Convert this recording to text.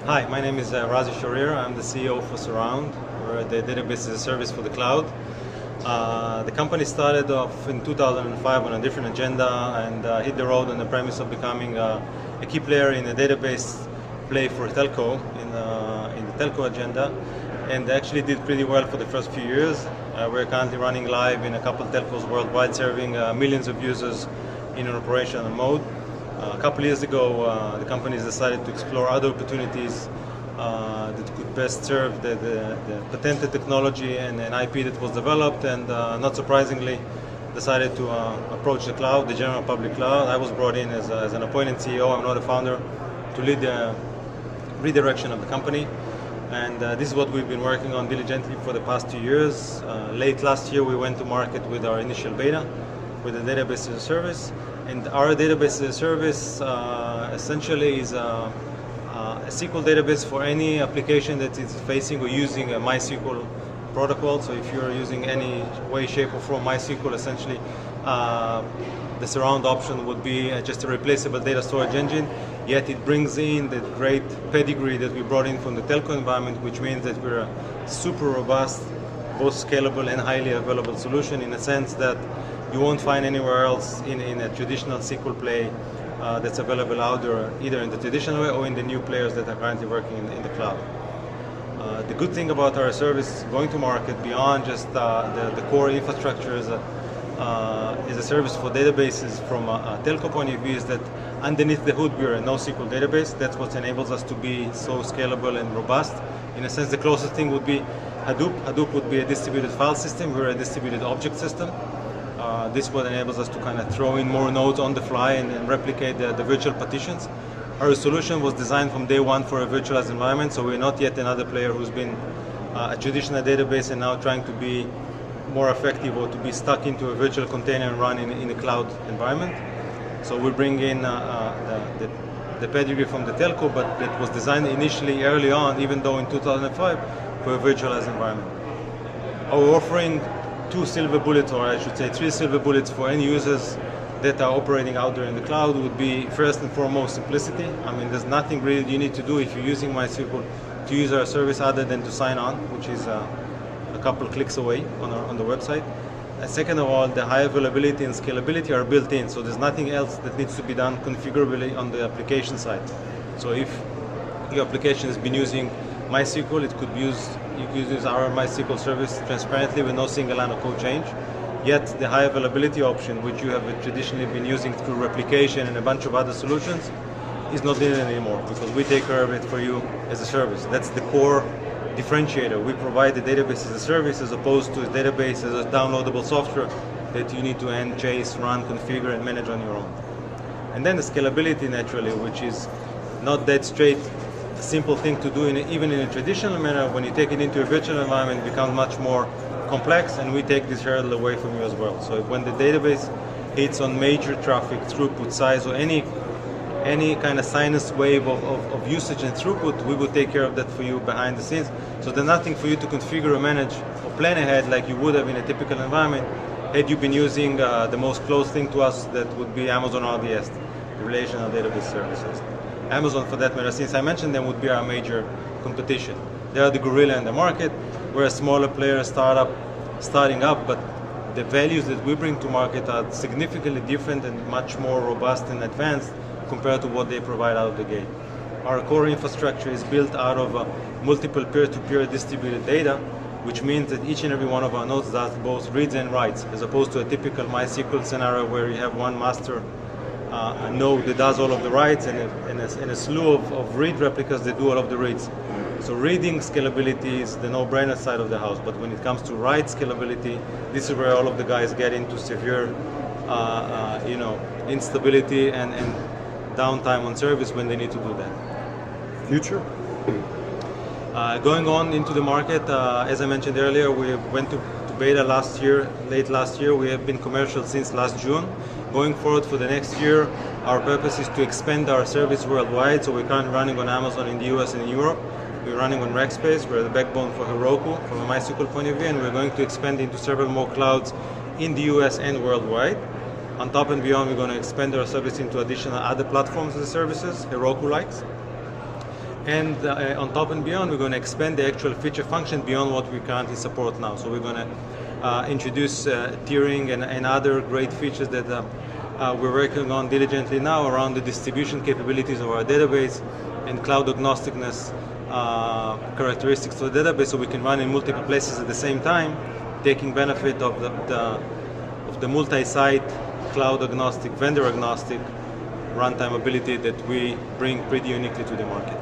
Hi, my name is Razi Sharir. I'm the CEO for xeround. We're the database as a service for the cloud. The company started off in 2005 on a different agenda and hit the road on the premise of becoming a key player in the database play for telco in the telco agenda, and actually did pretty well for the first few years. We're currently running live in a couple of telcos worldwide, serving millions of users in an operational mode. A couple of years ago, the company decided to explore other opportunities that could best serve the patented technology and an IP that was developed, and not surprisingly, decided to approach the cloud, the general public cloud. I was brought in as an appointed CEO, I'm not a founder, to lead the redirection of the company. And this is what we've been working on diligently for the past 2 years. Late last year, we went to market with our initial beta, with the database as a service. And our database as a service essentially is a SQL database for any application that is facing or using a MySQL protocol. So if you're using any way, shape, or form MySQL, essentially the xeround option would be just a replaceable data storage engine. Yet it brings in the great pedigree that we brought in from the telco environment, which means that we're a super robust, both scalable and highly available solution, in a sense that you won't find anywhere else in a traditional SQL play that's available out there, either in the traditional way or in the new players that are currently working in the cloud. The good thing about our service going to market beyond just the core infrastructure is a service for databases from a telco point of view is that underneath the hood we're a NoSQL database. That's what enables us to be so scalable and robust. In a sense, the closest thing would be Hadoop. Hadoop would be a distributed file system. We're a distributed object system. This is what enables us to kind of throw in more nodes on the fly and replicate the virtual partitions. Our solution was designed from day one for a virtualized environment, so we're not yet another player who's been a traditional database and now trying to be more effective or to be stuck into a virtual container and run in a cloud environment. So we bring in the pedigree from the telco, but it was designed initially early on, even though in 2005, for a virtualized environment. Our offering 2 silver bullets, or I should say 3 silver bullets for any users that are operating out there in the cloud would be, first and foremost, simplicity. I mean, there's nothing really you need to do if you're using MySQL to use our service other than to sign on, which is a couple clicks away on the website. And second of all, the high availability and scalability are built in, so there's nothing else that needs to be done configurably on the application side. So if your application has been using MySQL, you could use our MySQL service transparently with no single line of code change. Yet the high availability option, which you have traditionally been using through replication and a bunch of other solutions, is not needed anymore because we take care of it for you as a service. That's the core differentiator. We provide the database as a service as opposed to a database as a downloadable software that you need to chase, run, configure, and manage on your own. And then the scalability, naturally, which is not that straight simple thing to do even in a traditional manner. When you take it into a virtual environment, it becomes much more complex, and we take this hurdle away from you as well. So when the database hits on major traffic, throughput, size, or any kind of sinus wave of usage and throughput, we will take care of that for you behind the scenes. So there's nothing for you to configure or manage or plan ahead like you would have in a typical environment had you been using the most close thing to us, that would be Amazon RDS, the relational database services. Amazon, for that matter, since I mentioned them, would be our major competition. They are the gorilla in the market. We're a smaller player, starting up, but the values that we bring to market are significantly different and much more robust and advanced compared to what they provide out of the gate. Our core infrastructure is built out of multiple peer-to-peer distributed data, which means that each and every one of our nodes does both reads and writes, as opposed to a typical MySQL scenario where you have one master a node that does all of the writes and a slew of read replicas that do all of the reads. So reading scalability is the no-brainer side of the house, but when it comes to write scalability, this is where all of the guys get into severe instability and downtime on service when they need to do that. Future? Going on into the market, as I mentioned earlier, we went to beta late last year. We have been commercial since last June. Going forward for the next year, our purpose is to expand our service worldwide. So we're currently running on Amazon in the US and in Europe. We're running on Rackspace. We're the backbone for Heroku from a MySQL point of view, and we're going to expand into several more clouds in the US and worldwide. On top and beyond, we're going to expand our service into additional other platforms and services, Heroku likes. And on top and beyond, we're going to expand the actual feature function beyond what we currently support now. So we're going to introduce tiering and other great features that we're working on diligently now around the distribution capabilities of our database and cloud agnosticness characteristics to the database, so we can run in multiple places at the same time, taking benefit of the multi-site, cloud agnostic, vendor agnostic runtime ability that we bring pretty uniquely to the market.